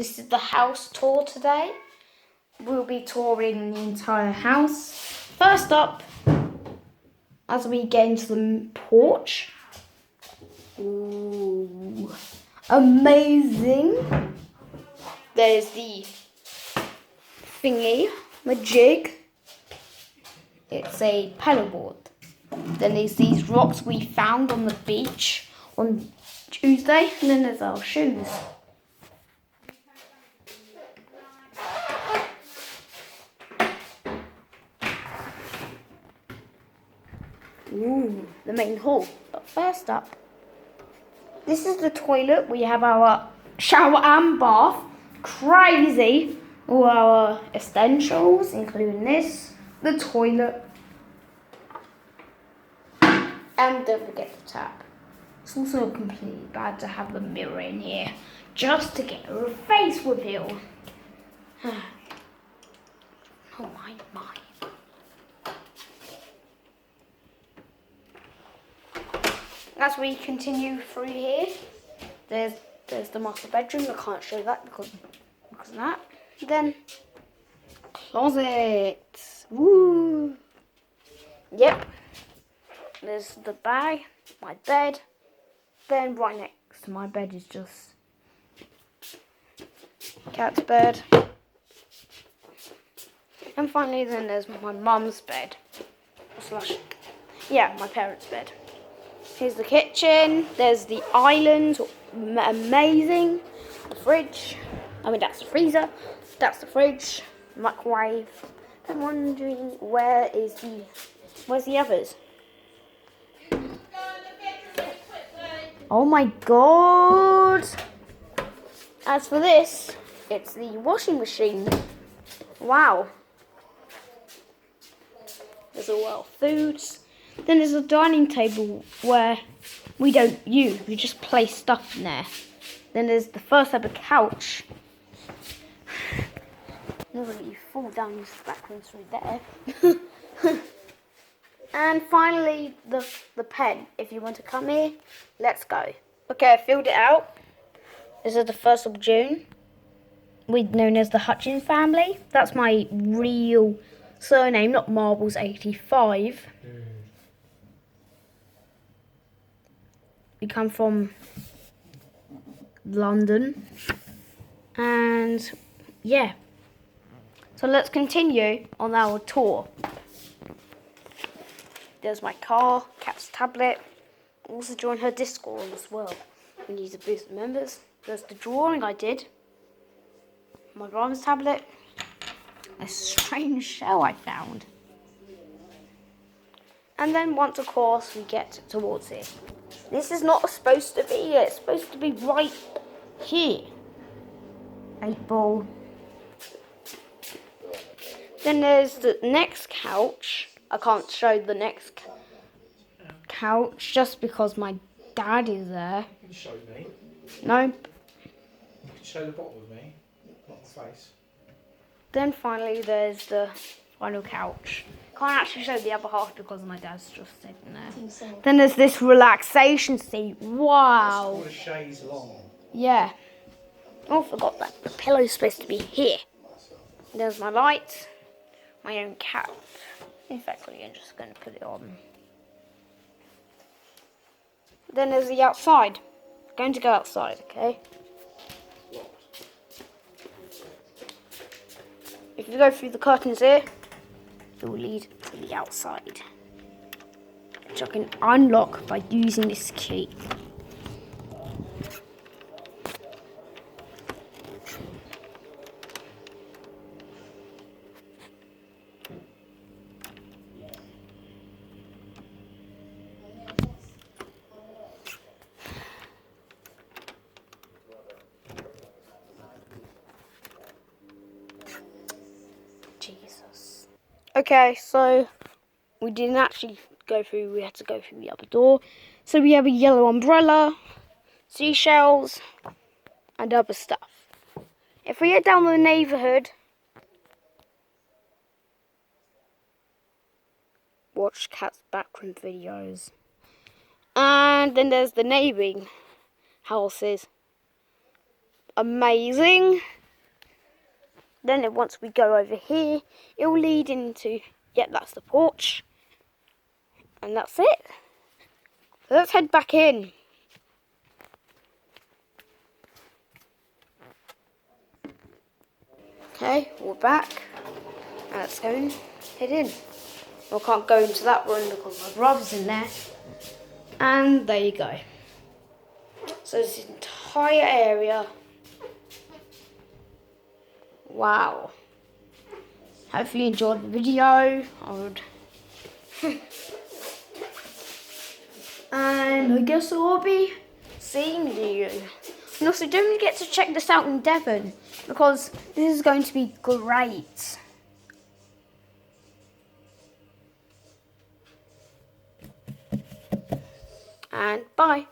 This is the house tour today. We'll be touring the entire house. First up, as we get into the porch. Ooh, amazing. There's the thingy, the jig. It's a paddleboard. Then there's these rocks we found on the beach on Tuesday. And then there's our shoes. Ooh, the main hall. But first up, this is the toilet. We have our shower and bath. Crazy. All our essentials, including this, the toilet, and don't forget the tap. It's also completely bad to have the mirror in here just to get a face reveal. Oh my. As we continue through here, there's the master bedroom. I can't show that because of that. Then closet. Woo! Yep. There's the bag, my bed. Then right next to my bed is just cat's bed. And finally then there's my mum's bed. My parents' bed. Here's the kitchen. There's the island. Amazing. The fridge. That's the freezer. That's the fridge. Microwave. I'm wondering where's the others? Oh my god! As for this, it's the washing machine. Wow. There's all our foods. Then there's a dining table where we don't use. We just place stuff in there. Then there's the first ever couch. Never really fall down this back room through there. And finally, the pen. If you want to come here, let's go. Okay, I filled it out. This is the 1st of June. We're known as the Hutchins family. That's my real surname, not Marbles85. We come from London. And yeah. So let's continue on our tour. There's my car, Cat's tablet. Also join her Discord as well. We need to boost the members. There's the drawing I did. My grandma's tablet. A strange shell I found. And then once, of course, we get towards it. This is not supposed to be it. It's supposed to be right here. 8 ball. Then there's the next couch. I can't show the next couch just because my dad is there. You can show me. Nope. You can show the bottom of me, not the face. Then finally there's the final couch. Can't actually show the other half because my dad's just sitting there. Then there's this relaxation seat. Wow. It's called a chaise longue. Yeah. Oh, forgot that. The pillow's supposed to be here. There's my lights. My own cap. In fact, I'm just going to put it on. Then there's the outside. I'm going to go outside, okay? If you go through the curtains here, it will lead to the outside, which I can unlock by using this key. Jesus. Okay, so we didn't actually go through, we had to go through the other door. So we have a yellow umbrella, seashells, and other stuff. If we get down to the neighbourhood, watch Cat's backroom videos. And then there's the neighbouring houses. amazing. Then once we go over here, it will lead into, yep, that's the porch. And that's it. So let's head back in. Okay, we're back. And let's go and head in. I can't go into that room because my brother's in there. And there you go. So this entire area. Wow. Hopefully you enjoyed the video. I would. And I guess I'll be seeing you. And also don't forget to check this out in Devon, because this is going to be great. And bye.